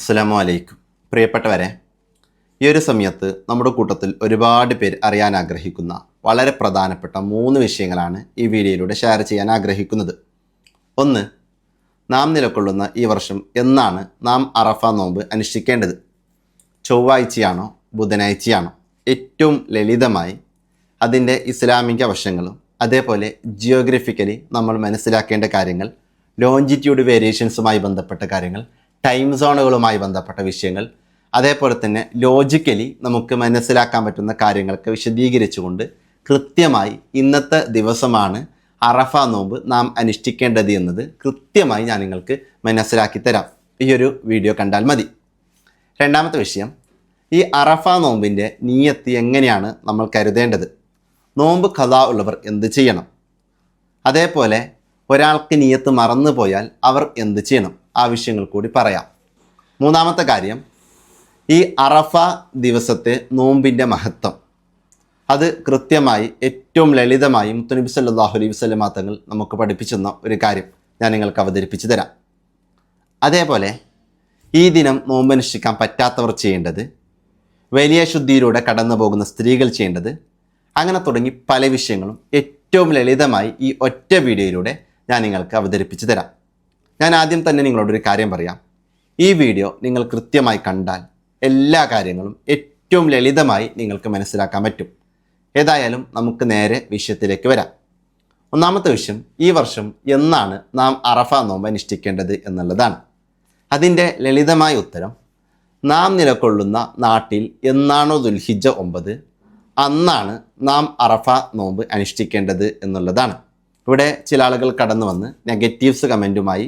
അസ്സലാമു അലൈക്കും. പ്രിയപ്പെട്ടവരെ, ഈ ഒരു സമയത്ത് നമ്മുടെ കൂട്ടത്തിൽ ഒരുപാട് പേർ അറിയാൻ ആഗ്രഹിക്കുന്ന വളരെ പ്രധാനപ്പെട്ട 3 വിഷയങ്ങളാണ് ഈ വീഡിയോയിലൂടെ ഷെയർ ചെയ്യാൻ ആഗ്രഹിക്കുന്നത്. ഒന്ന്, നാം നിലകൊള്ളുന്ന ഈ വർഷം എന്നാണ് നാം അറഫ നോമ്പ് അനുഷ്ഠിക്കേണ്ടത്? ചൊവ്വാഴ്ചയാണോ ബുധനാഴ്ചയാണോ? ഏറ്റവും ലളിതമായി അതിൻ്റെ ഇസ്ലാമിക വശങ്ങളും അതേപോലെ ജിയോഗ്രഫിക്കലി നമ്മൾ മനസ്സിലാക്കേണ്ട കാര്യങ്ങൾ, ലോഞ്ചിറ്റ്യൂഡ് വേരിയേഷൻസുമായി ബന്ധപ്പെട്ട കാര്യങ്ങൾ, ടൈം സോണുകളുമായി ബന്ധപ്പെട്ട വിഷയങ്ങൾ, അതേപോലെ തന്നെ ലോജിക്കലി നമുക്ക് മനസ്സിലാക്കാൻ പറ്റുന്ന കാര്യങ്ങളൊക്കെ വിശദീകരിച്ചുകൊണ്ട് കൃത്യമായി ഇന്നത്തെ ദിവസമാണ് അറഫ നോമ്പ് നാം അനുഷ്ഠിക്കേണ്ടത് എന്നത് കൃത്യമായി ഞാൻ നിങ്ങൾക്ക് മനസ്സിലാക്കി തരാം. ഈ ഒരു വീഡിയോ കണ്ടാൽ മതി. രണ്ടാമത്തെ വിഷയം, ഈ അറഫ നോമ്പിൻ്റെ നിയ്യത്ത് എങ്ങനെയാണ് നമ്മൾ കരുതേണ്ടത്? നോമ്പ് ഖളാ ഉള്ളവർ എന്ത് ചെയ്യണം? അതേപോലെ ഒരാൾക്ക് നിയ്യത്ത് മറന്നു പോയാൽ അവർ എന്ത് ചെയ്യണം? ആ വിഷയങ്ങൾ കൂടി പറയാം. മൂന്നാമത്തെ കാര്യം, ഈ അറഫ ദിവസത്തെ നോമ്പിൻ്റെ മഹത്വം അത് കൃത്യമായി ഏറ്റവും ലളിതമായി മുത്തുനബി സല്ലല്ലാഹു അലൈഹി വസല്ലം തങ്ങൾ നമുക്ക് പഠിപ്പിച്ചു തന്ന ഒരു കാര്യം ഞാൻ നിങ്ങൾക്ക് അവതരിപ്പിച്ചു തരാം. അതേപോലെ ഈ ദിനം നോമ്പനുഷ്ഠിക്കാൻ പറ്റാത്തവർ ചെയ്യേണ്ടത്, വലിയ ശുദ്ധിയിലൂടെ കടന്നു പോകുന്ന സ്ത്രീകൾ ചെയ്യേണ്ടത്, അങ്ങനെ തുടങ്ങി പല വിഷയങ്ങളും ഏറ്റവും ലളിതമായി ഈ ഒറ്റ വീഡിയോയിലൂടെ ഞാൻ നിങ്ങൾക്ക് അവതരിപ്പിച്ചു തരാം. ഞാൻ ആദ്യം തന്നെ നിങ്ങളോടൊരു കാര്യം പറയാം. ഈ വീഡിയോ നിങ്ങൾ കൃത്യമായി കണ്ടാൽ എല്ലാ കാര്യങ്ങളും ഏറ്റവും ലളിതമായി നിങ്ങൾക്ക് മനസ്സിലാക്കാൻ പറ്റും. ഏതായാലും നമുക്ക് നേരെ വിഷയത്തിലേക്ക് വരാം. ഒന്നാമത്തെ വിഷയം, ഈ വർഷം എന്നാണ് നാം അറഫ നോമ്പ് അനുഷ്ഠിക്കേണ്ടത് എന്നുള്ളതാണ്. അതിൻ്റെ ലളിതമായ ഉത്തരം, നാം നിലകൊള്ളുന്ന നാട്ടിൽ എന്നാണോ ദുൽഹിജ്ജ 9 അന്നാണ് നാം അറഫ നോമ്പ് അനുഷ്ഠിക്കേണ്ടത് എന്നുള്ളതാണ്. ഇവിടെ ചില ആളുകൾ കടന്നു വന്ന് നെഗറ്റീവ്സ് കമൻറ്റുമായി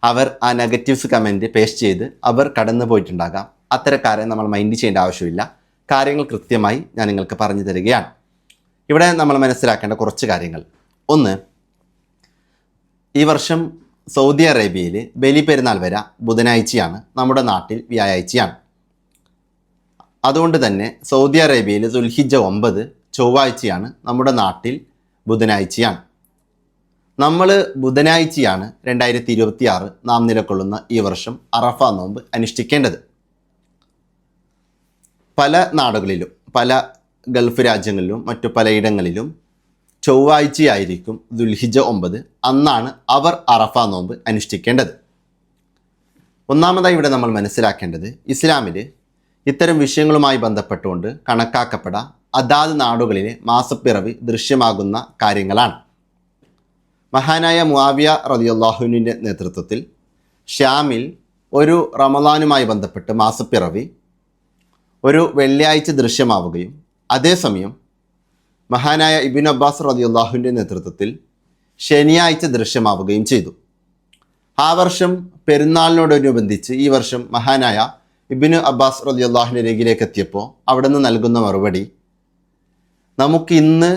അവർ ആ നെഗറ്റീവ്സ് കമൻറ്റ് പേസ്റ്റ് ചെയ്ത് അവർ കടന്നു പോയിട്ടുണ്ടാകാം. അത്തരക്കാരെ നമ്മൾ മൈൻഡ് ചെയ്യേണ്ട ആവശ്യമില്ല. കാര്യങ്ങൾ കൃത്യമായി ഞാൻ നിങ്ങൾക്ക് പറഞ്ഞു തരികയാണ്. ഇവിടെ നമ്മൾ മനസ്സിലാക്കേണ്ട കുറച്ച് കാര്യങ്ങൾ. ഒന്ന്, ഈ വർഷം സൗദി അറേബ്യയിൽ ബലിപെരുന്നാൾ വരെ ബുധനാഴ്ചയാണ്, നമ്മുടെ നാട്ടിൽ വ്യാഴാഴ്ചയാണ്. അതുകൊണ്ട് തന്നെ സൗദി അറേബ്യയിൽ ദുൽഹിജ്ജ 9 ചൊവ്വാഴ്ചയാണ്, നമ്മുടെ നാട്ടിൽ ബുധനാഴ്ചയാണ്. നമ്മൾ ബുധനാഴ്ചയാണ് 2026 നാം നിലകൊള്ളുന്ന ഈ വർഷം അറഫ നോമ്പ് അനുഷ്ഠിക്കേണ്ടത്. പല നാടുകളിലും പല ഗൾഫ് രാജ്യങ്ങളിലും മറ്റു പലയിടങ്ങളിലും ചൊവ്വാഴ്ചയായിരിക്കും ദുൽഹിജ്ജ 9, അന്നാണ് അവർ അറഫ നോമ്പ് അനുഷ്ഠിക്കേണ്ടത്. ഒന്നാമതായി ഇവിടെ നമ്മൾ മനസ്സിലാക്കേണ്ടത്, ഇസ്ലാമിൽ ഇത്തരം വിഷയങ്ങളുമായി ബന്ധപ്പെട്ടുകൊണ്ട് കണക്കാക്കപ്പെടാൻ അതാത് നാടുകളിലെ മാസപ്പിറവി ദൃശ്യമാകുന്ന കാര്യങ്ങളാണ്. മഹാനായ മുആവിയ റളിയല്ലാഹുവിൻ്റെ നേതൃത്വത്തിൽ ഷ്യാമിൽ ഒരു റമളാനുമായി ബന്ധപ്പെട്ട് മാസപ്പിറവി ഒരു വെള്ളിയാഴ്ച ദൃശ്യമാവുകയും അതേസമയം മഹാനായ ഇബ്നു അബ്ബാസ് റളിയല്ലാഹുവിൻ്റെ നേതൃത്വത്തിൽ ശനിയാഴ്ച ദൃശ്യമാവുകയും ചെയ്തു. ആ വർഷം പെരുന്നാളിനോടനുബന്ധിച്ച് ഈ വർഷം മഹാനായ ഇബ്നു അബ്ബാസ് റളിയല്ലാഹുവിൻ്റെ അരികിലേക്ക് എത്തിയപ്പോൾ അവിടെ നിന്ന് നൽകുന്ന മറുപടി, നമുക്ക് ഇന്ന്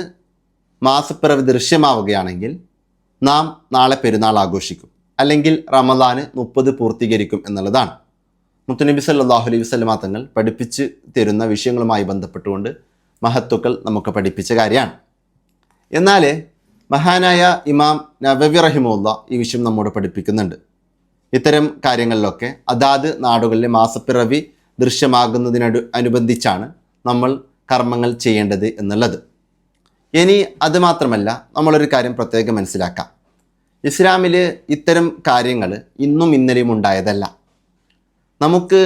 മാസപ്പിറവി ദൃശ്യമാവുകയാണെങ്കിൽ നാം നാളെ പെരുന്നാൾ ആഘോഷിക്കും, അല്ലെങ്കിൽ റമദാന് 30 പൂർത്തീകരിക്കും എന്നുള്ളതാണ്. മുത്തുനബി സല്ലല്ലാഹു അലൈഹി വസല്ലം തങ്ങൾ പഠിപ്പിച്ച് തരുന്ന വിഷയങ്ങളുമായി ബന്ധപ്പെട്ടുകൊണ്ട് മഹത്തുക്കൾ നമുക്ക് പഠിപ്പിച്ച കാര്യമാണ്. എന്നാൽ മഹാനായ ഇമാം നവവി റഹിമഹുല്ലാ ഈ വിഷയം നമ്മോട് പഠിപ്പിക്കുന്നുണ്ട്. ഇത്തരം കാര്യങ്ങളിലൊക്കെ അതാത് നാടുകളിലെ മാസപ്പിറവി അനുബന്ധിച്ചാണ് നമ്മൾ കർമ്മങ്ങൾ ചെയ്യേണ്ടത് എന്നുള്ളത്. ഇനി അതുമാത്രമല്ല, നമ്മളൊരു കാര്യം പ്രത്യേകം മനസ്സിലാക്കാം. ഇസ്ലാമിൽ ഇത്തരം കാര്യങ്ങൾ ഇന്നും ഇന്നലെയും ഉണ്ടായതല്ല. നമുക്ക്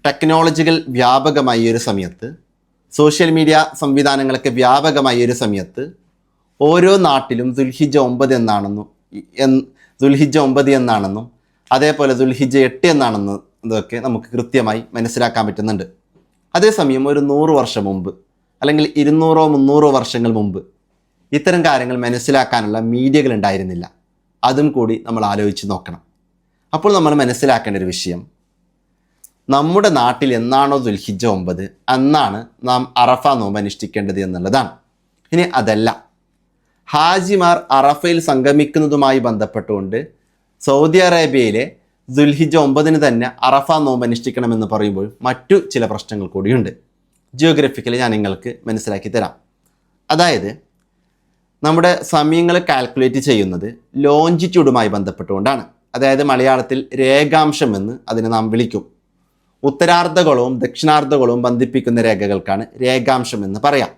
ടെക്നോളജികൾ വ്യാപകമായ ഒരു സമയത്ത്, സോഷ്യൽ മീഡിയ സംവിധാനങ്ങളൊക്കെ വ്യാപകമായ ഒരു സമയത്ത് ഓരോ നാട്ടിലും ദുൽഹിജ്ജ 9 എന്നാണെന്നും അതേപോലെ ദുൽഹിജ്ജ 8 എന്നാണെന്നും ഇതൊക്കെ നമുക്ക് കൃത്യമായി മനസ്സിലാക്കാൻ പറ്റുന്നുണ്ട്. അതേസമയം ഒരു 100 വർഷം മുമ്പ് അല്ലെങ്കിൽ 200-300 വർഷങ്ങൾ മുമ്പ് ഇത്തരം കാര്യങ്ങൾ മനസ്സിലാക്കാനുള്ള മീഡിയകൾ ഉണ്ടായിരുന്നില്ല. അതും കൂടി നമ്മൾ ആലോചിച്ച് നോക്കണം. അപ്പോൾ നമ്മൾ മനസ്സിലാക്കേണ്ട ഒരു വിഷയം, നമ്മുടെ നാട്ടിൽ എന്നാണോ ദുൽഹിജ്ജ 9 അന്നാണ് നാം അറഫ നോമ്പ് അനുഷ്ഠിക്കേണ്ടത് എന്നുള്ളതാണ്. ഇനി അതല്ല, ഹാജിമാർ അറഫയിൽ സംഗമിക്കുന്നതുമായി ബന്ധപ്പെട്ടുകൊണ്ട് സൗദി അറേബ്യയിലെ ദുൽഹിജ്ജ 9 തന്നെ അറഫ നോമ്പ് അനുഷ്ഠിക്കണമെന്ന് പറയുമ്പോൾ മറ്റു ചില പ്രശ്നങ്ങൾ കൂടിയുണ്ട്. ജിയോഗ്രഫിക്കലി ഞാൻ നിങ്ങൾക്ക് മനസ്സിലാക്കി തരാം. അതായത് നമ്മുടെ സമയങ്ങൾ കാൽക്കുലേറ്റ് ചെയ്യുന്നത് ലോഞ്ചിറ്റ്യൂഡുമായി ബന്ധപ്പെട്ടുകൊണ്ടാണ്. അതായത് മലയാളത്തിൽ രേഖാംശം എന്ന് അതിനെ നാം വിളിക്കും. ഉത്തരാർദ്ധഗോളവും ദക്ഷിണാർദ്ധഗോളവും ബന്ധിപ്പിക്കുന്ന രേഖകൾക്കാണ് രേഖാംശം എന്ന് പറയാം.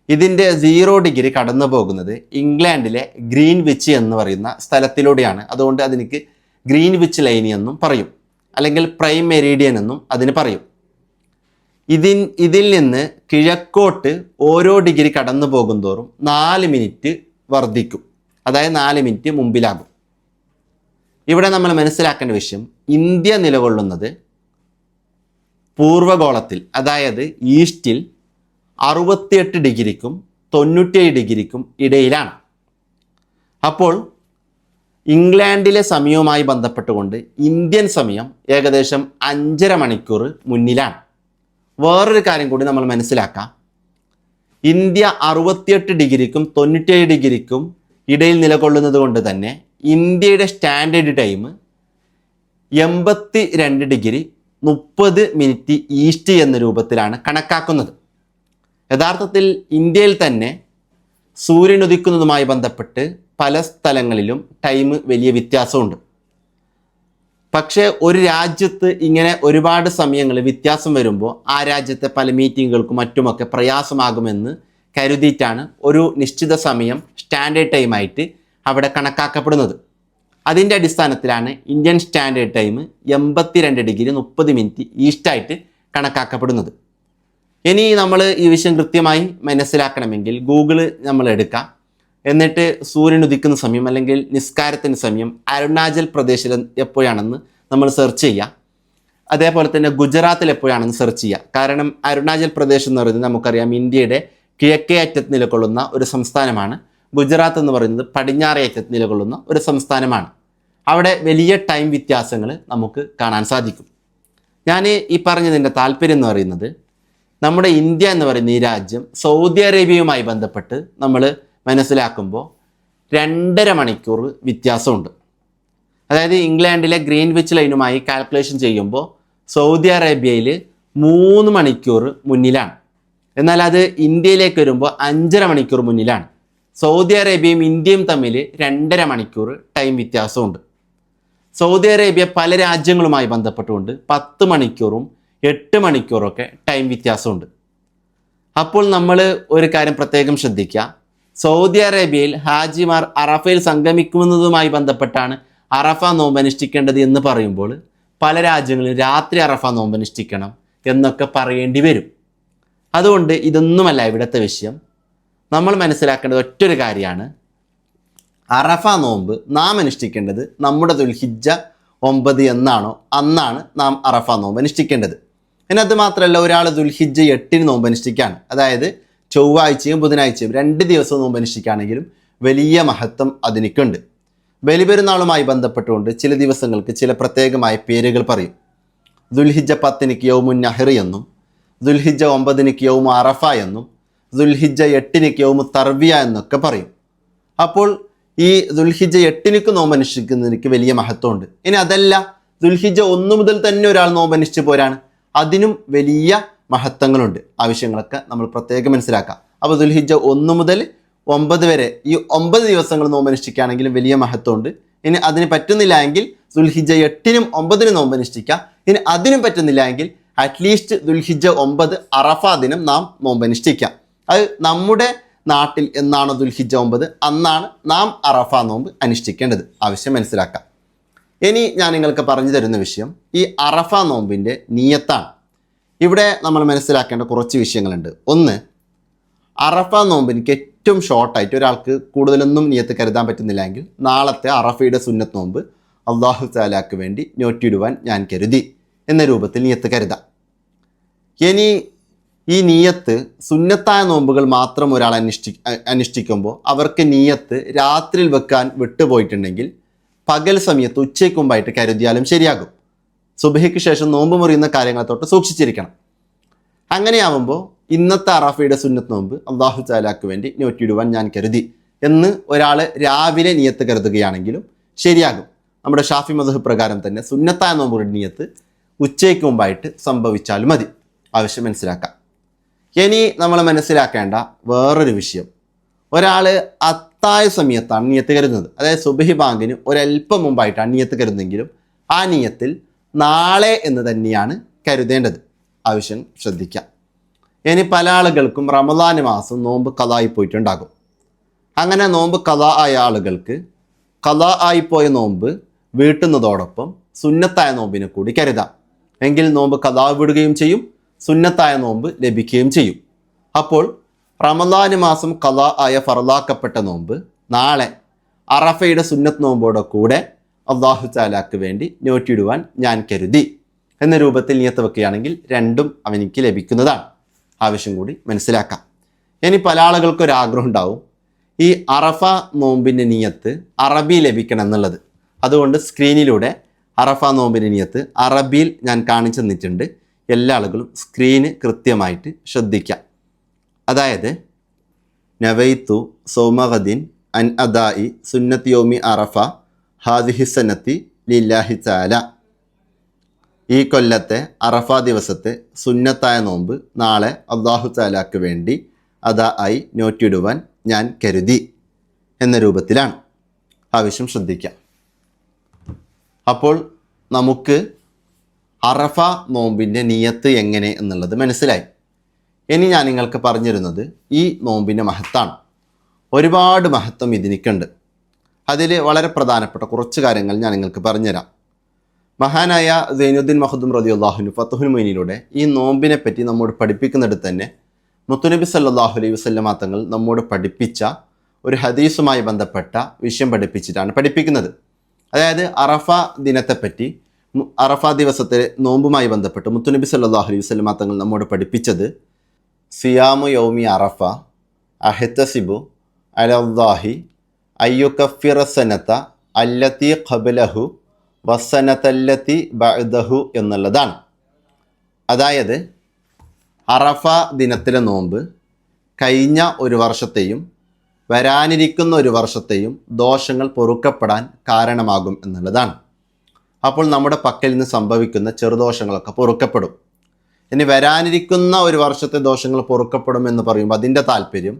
ഇതിൻ്റെ 0 ഡിഗ്രി കടന്നു പോകുന്നത് ഇംഗ്ലണ്ടിലെ ഗ്രീൻവിച്ച് എന്ന് പറയുന്ന സ്ഥലത്തിലൂടെയാണ്. അതുകൊണ്ട് അതിലേക്ക് ഗ്രീൻവിച്ച് ലൈൻ എന്നും പറയും, അല്ലെങ്കിൽ പ്രൈം മെരീഡിയൻ എന്നും അതിന് പറയും. ഇതിൽ നിന്ന് കിഴക്കോട്ട് ഓരോ ഡിഗ്രി കടന്നു പോകും തോറും 4 മിനിറ്റ് വർദ്ധിക്കും, അതായത് 4 മിനിറ്റ് മുമ്പിലാകും. ഇവിടെ നമ്മൾ മനസ്സിലാക്കേണ്ട വിഷയം, ഇന്ത്യ നിലകൊള്ളുന്നത് പൂർവ്വഗോളത്തിൽ, അതായത് ഈസ്റ്റിൽ 68 ഡിഗ്രിക്കും 97 ഡിഗ്രിക്കും ഇടയിലാണ്. അപ്പോൾ ഇംഗ്ലണ്ടിലെ സമയവുമായി ബന്ധപ്പെട്ടുകൊണ്ട് ഇന്ത്യൻ സമയം ഏകദേശം 5.5 മണിക്കൂർ മുന്നിലാണ്. വേറൊരു കാര്യം കൂടി നമ്മൾ മനസ്സിലാക്കാം. ഇന്ത്യ 68 ഡിഗ്രിക്കും 97 ഡിഗ്രിക്കും ഇടയിൽ നിലകൊള്ളുന്നത് കൊണ്ട് തന്നെ ഇന്ത്യയുടെ standard time 82 degree 30 minute east എന്ന രൂപത്തിലാണ് കണക്കാക്കുന്നത്. യഥാർത്ഥത്തിൽ ഇന്ത്യയിൽ തന്നെ സൂര്യൻ ഉദിക്കുന്നതുമായി ബന്ധപ്പെട്ട് പല സ്ഥലങ്ങളിലും ടൈം വലിയ വ്യത്യാസമുണ്ട്. പക്ഷേ ഒരു രാജ്യത്ത് ഇങ്ങനെ ഒരുപാട് സമയങ്ങൾ വ്യത്യാസം വരുമ്പോൾ ആ രാജ്യത്തെ പല മീറ്റിങ്ങുകൾക്കും മറ്റുമൊക്കെ പ്രയാസമാകുമെന്ന് കരുതിയിട്ടാണ് ഒരു നിശ്ചിത സമയം സ്റ്റാൻഡേർഡ് ടൈമായിട്ട് അവിടെ കണക്കാക്കപ്പെടുന്നത്. അതിൻ്റെ അടിസ്ഥാനത്തിലാണ് Indian standard time 82 degree 30 minute ഈസ്റ്റായിട്ട് കണക്കാക്കപ്പെടുന്നത്. ഇനി നമ്മൾ ഈ വിഷയം കൃത്യമായി മനസ്സിലാക്കണമെങ്കിൽ ഗൂഗിൾ നമ്മൾ എടുക്കാം. എന്നിട്ട് സൂര്യൻ ഉദിക്കുന്ന സമയം അല്ലെങ്കിൽ നിസ്കാരത്തിന് സമയം അരുണാചൽ പ്രദേശിൽ എപ്പോഴാണെന്ന് നമ്മൾ സെർച്ച് ചെയ്യുക. അതേപോലെ തന്നെ ഗുജറാത്തിൽ എപ്പോഴാണെന്ന് സെർച്ച് ചെയ്യുക. കാരണം അരുണാചൽ പ്രദേശ് എന്ന് പറയുന്നത് നമുക്കറിയാം ഇന്ത്യയുടെ കിഴക്കേ അറ്റത്ത് നിലകൊള്ളുന്ന ഒരു സംസ്ഥാനമാണ്. ഗുജറാത്ത് എന്ന് പറയുന്നത് പടിഞ്ഞാറേ അറ്റത്ത് നിലകൊള്ളുന്ന ഒരു സംസ്ഥാനമാണ്. അവിടെ വലിയ ടൈം വ്യത്യാസങ്ങൾ നമുക്ക് കാണാൻ സാധിക്കും. ഞാൻ ഈ പറഞ്ഞതിൻ്റെ താല്പര്യം എന്ന് പറയുന്നത്, നമ്മുടെ ഇന്ത്യ എന്ന് പറയുന്ന ഈ രാജ്യം സൗദി അറേബ്യയുമായി ബന്ധപ്പെട്ട് നമ്മൾ മനസ്സിലാക്കുമ്പോൾ 2.5 മണിക്കൂർ വ്യത്യാസമുണ്ട്. അതായത് ഇംഗ്ലണ്ടിലെ ഗ്രീൻവിച്ച് ലൈനുമായി കാൽക്കുലേഷൻ ചെയ്യുമ്പോൾ സൗദി അറേബ്യയിൽ 3 മണിക്കൂർ മുന്നിലാണ്. എന്നാൽ അത് ഇന്ത്യയിലേക്ക് വരുമ്പോൾ 5.5 മണിക്കൂർ മുന്നിലാണ്. സൗദി അറേബ്യയും ഇന്ത്യയും തമ്മിൽ 2.5 മണിക്കൂർ ടൈം വ്യത്യാസമുണ്ട്. സൗദി അറേബ്യ പല രാജ്യങ്ങളുമായി ബന്ധപ്പെട്ടുകൊണ്ട് 10 മണിക്കൂറും 8 മണിക്കൂറൊക്കെ ടൈം വ്യത്യാസമുണ്ട്. അപ്പോൾ നമ്മൾ ഒരു കാര്യം പ്രത്യേകം ശ്രദ്ധിക്കുക. സൗദി അറേബ്യയിൽ ഹാജിമാർ അറഫയിൽ സംഗമിക്കുന്നതുമായി ബന്ധപ്പെട്ടാണ് അറഫ നോമ്പ് അനുഷ്ഠിക്കേണ്ടത് എന്ന് പറയുമ്പോൾ പല രാജ്യങ്ങളിലും രാത്രി അറഫ നോമ്പ് അനുഷ്ഠിക്കണം എന്നൊക്കെ പറയേണ്ടി വരും. അതുകൊണ്ട് ഇതൊന്നുമല്ല ഇവിടുത്തെ വിഷയം. നമ്മൾ മനസ്സിലാക്കേണ്ടത് ഒറ്റൊരു കാര്യമാണ്, അറഫ നോമ്പ് നാം അനുഷ്ഠിക്കേണ്ടത് നമ്മുടെ ദുൽഹിജ്ജ 9 എന്നാണോ അന്നാണ് നാം അറഫ നോമ്പ് അനുഷ്ഠിക്കേണ്ടത്. പിന്നെ അത് മാത്രമല്ല, ഒരാൾ ദുൽഹിജ്ജ 8 നോമ്പ് അനുഷ്ഠിക്കുകയാണ്, അതായത് ചൊവ്വാഴ്ചയും ബുധനാഴ്ചയും 2 ദിവസവും നോമ്പ് അനുഷ്ഠിക്കുകയാണെങ്കിലും വലിയ മഹത്വം അതിനിക്കുണ്ട്. ബലിപെരുന്നാളുമായി ബന്ധപ്പെട്ടുകൊണ്ട് ചില ദിവസങ്ങൾക്ക് ചില പ്രത്യേകമായ പേരുകൾ പറയും. ദുൽഹിജ്ജ 10 യൗമുൻ നഹ്ർ എന്നും, ദുൽഹിജ്ജ 9 യൗമു അറഫ എന്നും, ദുൽഹിജ്ജ 8 യൗമു തർവിയ എന്നൊക്കെ പറയും. അപ്പോൾ ഈ ദുൽഹിജ്ജ 8 നോമ്പ് അനുഷ്ഠിക്കുന്നതിന് വലിയ മഹത്വമുണ്ട്. ഇനി അതല്ല, ദുൽഹിജ്ജ 1 മുതൽ തന്നെ ഒരാൾ നോമ്പ് അനുഷ്ഠിച്ച് പോരാണ്, അതിനും വലിയ മഹത്വങ്ങളുണ്ട്. ആവശ്യങ്ങളൊക്കെ നമ്മൾ പ്രത്യേകം മനസ്സിലാക്കാം. അപ്പോൾ ദുൽഹിജ്ജ 1 മുതൽ 9 വരെ ഈ 9 ദിവസങ്ങൾ നോമ്പ് അനുഷ്ഠിക്കുകയാണെങ്കിലും വലിയ മഹത്വമുണ്ട്. ഇനി അതിന് പറ്റുന്നില്ല എങ്കിൽ ദുൽഹിജ്ജ 8 9 നോമ്പ് അനുഷ്ഠിക്കാം. ഇനി അതിനും പറ്റുന്നില്ല എങ്കിൽ അറ്റ്ലീസ്റ്റ് ദുൽഹിജ്ജ 9 അറഫ ദിനം നാം നോമ്പ് അനുഷ്ഠിക്കാം. അത് നമ്മുടെ നാട്ടിൽ എന്നാണോ ദുൽഹിജ്ജ 9 അന്നാണ് നാം അറഫ നോമ്പ് അനുഷ്ഠിക്കേണ്ടത്. ആവശ്യം മനസ്സിലാക്കാം. ഇനി ഞാൻ നിങ്ങൾക്ക് പറഞ്ഞു തരുന്ന വിഷയം ഈ അറഫ നോമ്പിൻ്റെ നിയത്താണ്. ഇവിടെ നമ്മൾ മനസ്സിലാക്കേണ്ട കുറച്ച് വിഷയങ്ങളുണ്ട്. ഒന്ന്, അറഫ നോമ്പിന് ഏറ്റവും ഷോർട്ടായിട്ട് ഒരാൾക്ക് കൂടുതലൊന്നും നിയത്ത് കരുതാൻ പറ്റുന്നില്ല എങ്കിൽ നാളത്തെ അറഫയുടെ സുന്നത്ത് നോമ്പ് അള്ളാഹു തആലക്ക് വേണ്ടി നോറ്റിടുവാൻ ഞാൻ കരുതി എന്ന രൂപത്തിൽ നിയത്ത് കരുതാം. ഇനി ഈ നിയത്ത് സുന്നത്തായ നോമ്പുകൾ മാത്രം ഒരാൾ അനുഷ്ഠിക്കുമ്പോൾ അവർക്ക് നിയത്ത് രാത്രിയിൽ വെക്കാൻ വിട്ടുപോയിട്ടുണ്ടെങ്കിൽ പകൽ സമയത്ത് ഉച്ചയ്ക്ക് മുമ്പായിട്ട് കരുതിയാലും ശരിയാകും. സുബഹിക്ക് ശേഷം നോമ്പ് മുറിയുന്ന കാര്യങ്ങളെ തൊട്ട് സൂക്ഷിച്ചിരിക്കണം. അങ്ങനെയാവുമ്പോൾ ഇന്നത്തെ അറഫയുടെ സുന്നത്ത് നോമ്പ് അള്ളാഹു തആലക്ക് വേണ്ടി നോറ്റിടുവാൻ ഞാൻ കരുതി എന്ന് ഒരാൾ രാവിലെ നിയത്ത് കരുതുകയാണെങ്കിലും ശരിയാകും. നമ്മുടെ ഷാഫി മദ്ഹബ് പ്രകാരം തന്നെ സുന്നത്തായ നോമ്പുകളുടെ നിയത്ത് ഉച്ചയ്ക്ക് മുമ്പായിട്ട് സംഭവിച്ചാലും മതി. ആവശ്യം മനസ്സിലാക്കാം. ഇനി നമ്മൾ മനസ്സിലാക്കേണ്ട വേറൊരു വിഷയം, ഒരാൾ അത്തായ സമയത്താണ് നിയത്ത് കരുതുന്നത്, അതായത് സുബഹി ബാങ്കിന് ഒരല്പം മുമ്പായിട്ടാണ് നിയത്ത് കരുതുന്നെങ്കിലും ആ നിയത്തിൽ നാളെ എന്ന് തന്നെയാണ് കരുതേണ്ടത്. ആവശ്യം ശ്രദ്ധിക്കാം. ഇനി പല ആളുകൾക്കും റമദാൻ മാസം നോമ്പ് ഖളായി പോയിട്ടുണ്ടാകും. അങ്ങനെ നോമ്പ് ഖളാ ആയ ആളുകൾക്ക് ഖളാ ആയിപ്പോയ നോമ്പ് വീട്ടുന്നതോടൊപ്പം സുന്നത്തായ നോമ്പിനെ കൂടി കരുതാം. എങ്കിൽ നോമ്പ് ഖളാ വിടുകയും ചെയ്യും, സുന്നത്തായ നോമ്പ് ലഭിക്കുകയും ചെയ്യും. അപ്പോൾ റമദാൻ മാസം ഖളാ ആയ ഫർളാക്കപ്പെട്ട നോമ്പ് നാളെ അറഫയുടെ സുന്നത്ത് നോമ്പോടെ കൂടെ അല്ലാഹു തആലാക്ക് വേണ്ടി നോറ്റിടുവാൻ ഞാൻ കരുതി എന്ന രൂപത്തിൽ നിയത്ത് വെക്കുകയാണെങ്കിൽ രണ്ടും അവനിക്ക് ലഭിക്കുന്നതാണ്. ആവശ്യം കൂടി മനസ്സിലാക്കാം. ഇനി പല ആളുകൾക്കൊരാഗ്രഹം ഉണ്ടാവും, ഈ അറഫ നോമ്പിൻ്റെ നിയത്ത് അറബി ലഭിക്കണം എന്നുള്ളത്. അതുകൊണ്ട് സ്ക്രീനിലൂടെ അറഫ നോമ്പിൻ്റെ നിയത്ത് അറബിയിൽ ഞാൻ കാണിച്ചു തന്നിട്ടുണ്ട്. എല്ലാ ആളുകളും സ്ക്രീന് കൃത്യമായിട്ട് ശ്രദ്ധിക്കാം. അതായത് നവൈത്തു സൗമഗദിൻ അൻ അദായി സുന്നത്ത് യോമി അറഫ ഹാദിഹി സനത്തി ലില്ലാഹി തആല. ഈ കൊല്ലത്തെ അറഫ ദിവസത്തെ സുന്നത്തായ നോമ്പ് നാളെ അല്ലാഹു തആലാക്ക് വേണ്ടി അദാ ആയി നോറ്റിടുവാൻ ഞാൻ കരുതി എന്ന രൂപത്തിലാണ്. ആവശ്യം ശ്രദ്ധിക്കാം. അപ്പോൾ നമുക്ക് അറഫ നോമ്പിൻ്റെ നിയത്ത് എങ്ങനെ എന്നുള്ളത് മനസ്സിലായി. ഇനി ഞാൻ നിങ്ങൾക്ക് പറഞ്ഞിരുന്നത് ഈ നോമ്പിൻ്റെ മഹത്താണ്. ഒരുപാട് മഹത്വം ഇതിനിക്കുണ്ട്. അതിൽ വളരെ പ്രധാനപ്പെട്ട കുറച്ച് കാര്യങ്ങൾ ഞാൻ നിങ്ങൾക്ക് പറഞ്ഞുതരാം. മഹാനായ സൈനുദ്ദീൻ മഖ്ദൂം റളിയല്ലാഹു അൻഹു ഫത്ഹുൽ മുഈനിലൂടെ ഈ നോമ്പിനെ പറ്റി നമ്മോട് പഠിപ്പിക്കുന്നിടത്ത് തന്നെ മുത്തുനബി സല്ലല്ലാഹു അലൈഹി വസല്ലമ തങ്ങൾ നമ്മോട് പഠിപ്പിച്ച ഒരു ഹദീസുമായി ബന്ധപ്പെട്ട വിഷയം പഠിപ്പിച്ചിട്ടാണ് പഠിപ്പിക്കുന്നത്. അതായത് അറഫ ദിനത്തെപ്പറ്റി, അറഫ ദിവസത്തെ നോമ്പുമായി ബന്ധപ്പെട്ട് മുത്തുനബി സല്ലല്ലാഹു അലൈഹി വസല്ലമ തങ്ങൾ നമ്മോട് പഠിപ്പിച്ചത് സിയാമു യൗമി അറഫ അഹ്തസിബു അലല്ലാഹി അയ്യുകഫിറ സനത അല്ലത്തി ഖബലഹു വസനതല്ലത്തി ബഅദഹു എന്നുള്ളതാണ്. അതായത് അറഫ ദിനത്തിലെ നോമ്പ് കഴിഞ്ഞ ഒരു വർഷത്തെയും വരാനിരിക്കുന്ന ഒരു വർഷത്തെയും ദോഷങ്ങൾ പൊറുക്കപ്പെടാൻ കാരണമാകും എന്നുള്ളതാണ്. അപ്പോൾ നമ്മുടെ പക്കൽ നിന്ന് സംഭവിക്കുന്ന ചെറുദോഷങ്ങളൊക്കെ പൊറുക്കപ്പെടും. ഇനി വരാനിരിക്കുന്ന ഒരു വർഷത്തെ ദോഷങ്ങൾ പൊറുക്കപ്പെടും എന്ന് പറയുമ്പോൾ അതിൻ്റെ താല്പര്യം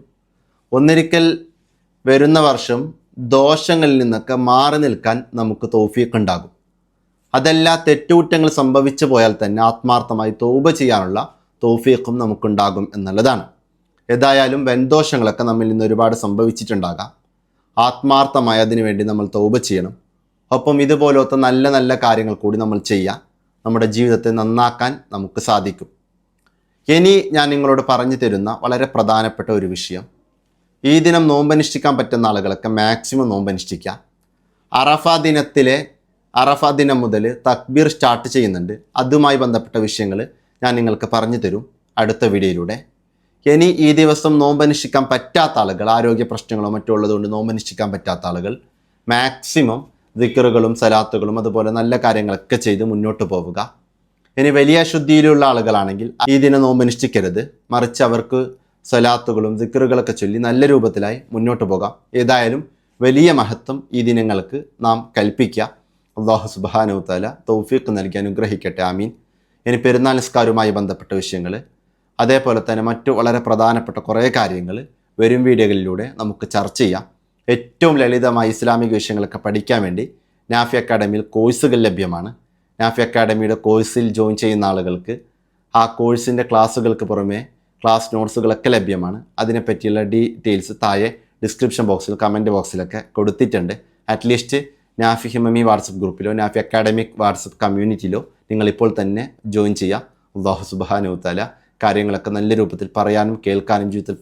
ഒന്നിരിക്കൽ വരുന്ന വർഷം ദോഷങ്ങളിൽ നിന്നൊക്കെ മാറി നിൽക്കാൻ നമുക്ക് തൗഫീഖ് ഉണ്ടാകും. അതെല്ലാ തെറ്റുകുറ്റങ്ങൾ സംഭവിച്ചു പോയാൽ തന്നെ ആത്മാർത്ഥമായി തൗബ ചെയ്യാനുള്ള തൗഫീഖും നമുക്കുണ്ടാകും എന്നുള്ളതാണ്. ഏതായാലും വൻദോഷങ്ങളൊക്കെ നമ്മിൽ നിന്ന് ഒരുപാട് സംഭവിച്ചിട്ടുണ്ടാകാം. ആത്മാർത്ഥമായി അതിനു വേണ്ടി നമ്മൾ തൗബ ചെയ്യണം. ഒപ്പം ഇതുപോലത്തെ നല്ല നല്ല കാര്യങ്ങൾ കൂടി നമ്മൾ ചെയ്യാം. നമ്മുടെ ജീവിതത്തെ നന്നാക്കാൻ നമുക്ക് സാധിക്കും. ഇനി ഞാൻ നിങ്ങളോട് പറഞ്ഞു തരുന്ന വളരെ പ്രധാനപ്പെട്ട ഒരു വിഷയം, ഈ ദിനം നോമ്പനുഷ്ഠിക്കാൻ പറ്റുന്ന ആളുകളൊക്കെ മാക്സിമം നോമ്പനുഷ്ഠിക്കുക. അറഫ ദിനം മുതൽ തക്ബീർ സ്റ്റാർട്ട് ചെയ്യുന്നുണ്ട്. അതുമായി ബന്ധപ്പെട്ട വിഷയങ്ങൾ ഞാൻ നിങ്ങൾക്ക് പറഞ്ഞു തരും അടുത്ത വീഡിയോയിലൂടെ. ഇനി ഈ ദിവസം നോമ്പനുഷ്ഠിക്കാൻ പറ്റാത്ത ആളുകൾ, ആരോഗ്യ പ്രശ്നങ്ങളോ മറ്റോ ഉള്ളതുകൊണ്ട് നോമ്പനുഷ്ഠിക്കാൻ പറ്റാത്ത ആളുകൾ മാക്സിമം ദിക്റുകളും സലാത്തുകളും അതുപോലെ നല്ല കാര്യങ്ങളൊക്കെ ചെയ്ത് മുന്നോട്ട് പോവുക. ഇനി വലിയ ശുദ്ധിയിലുള്ള ആളുകളാണെങ്കിൽ ഈ ദിനം നോമ്പനുഷ്ഠിക്കരുത്, മറിച്ച് അവർക്ക് സലാത്തുകളും ദിക്റുകളൊക്കെ ചൊല്ലി നല്ല രൂപത്തിലായി മുന്നോട്ട് പോകാം. ഏതായാലും വലിയ മഹത്വം ഈ ദിനങ്ങൾക്ക് നാം കൽപ്പിക്കുക. അല്ലാഹു സുബ്ഹാനഹു തആല തൗഫീഖ് നൽകി അനുഗ്രഹിക്കട്ടെ. ആമീൻ. ഇനി പെരുന്നാൾ നിസ്കാരവുമായി ബന്ധപ്പെട്ട വിഷയങ്ങൾ, അതേപോലെ തന്നെ മറ്റു വളരെ പ്രധാനപ്പെട്ട കുറേ കാര്യങ്ങൾ വരും വീഡിയോകളിലൂടെ നമുക്ക് ചർച്ച ചെയ്യാം. ഏറ്റവും ലളിതമായ ഇസ്ലാമിക വിഷയങ്ങളൊക്കെ പഠിക്കാൻ വേണ്ടി നാഫി അക്കാഡമിയിൽ കോഴ്സുകൾ ലഭ്യമാണ്. നാഫി അക്കാഡമിയുടെ കോഴ്സിൽ ജോയിൻ ചെയ്യുന്ന ആളുകൾക്ക് ആ കോഴ്സിൻ്റെ ക്ലാസ്സുകൾക്ക് പുറമെ ക്ലാസ് നോട്ട്സുകളൊക്കെ ലഭ്യമാണ്. അതിനെപ്പറ്റിയുള്ള ഡീറ്റെയിൽസ് താഴെ ഡിസ്ക്രിപ്ഷൻ ബോക്സിൽ കമൻറ്റ് ബോക്സിലൊക്കെ കൊടുത്തിട്ടുണ്ട്. അറ്റ്ലീസ്റ്റ് നാഫി ഹിമമി വാട്സപ്പ് ഗ്രൂപ്പിലോ നാഫി അക്കാഡമിക് വാട്സപ്പ് കമ്മ്യൂണിറ്റിയിലോ നിങ്ങളിപ്പോൾ തന്നെ ജോയിൻ ചെയ്യുക. അല്ലാഹു സുബ്ഹാനഹു തആല കാര്യങ്ങളൊക്കെ നല്ല രൂപത്തിൽ പറയാനും കേൾക്കാനും ജീവിതത്തിൽ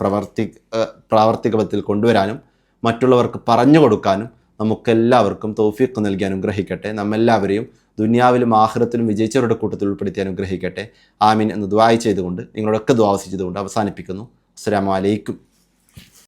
പ്രാവർത്തികത്തിൽ കൊണ്ടുവരാനും മറ്റുള്ളവർക്ക് പറഞ്ഞു കൊടുക്കാനും നമുക്കെല്ലാവർക്കും തൗഫീഖ് നൽകി അനുഗ്രഹിക്കട്ടെ. നമ്മെല്ലാവരെയും ദുനിയാവിലും ആഖിറത്തിലും വിജയിച്ചവരുടെ കൂട്ടത്തിൽ ഉൾപ്പെടുത്തി അനുഗ്രഹിക്കട്ടെ. ആമീൻ എന്ന് ദുആ ചെയ്തുകൊണ്ട് നിങ്ങളോടൊക്കെ ദുആ ചെയ്തുകൊണ്ട് അവസാനിപ്പിക്കുന്നു. അസ്സലാമു അലൈക്കും.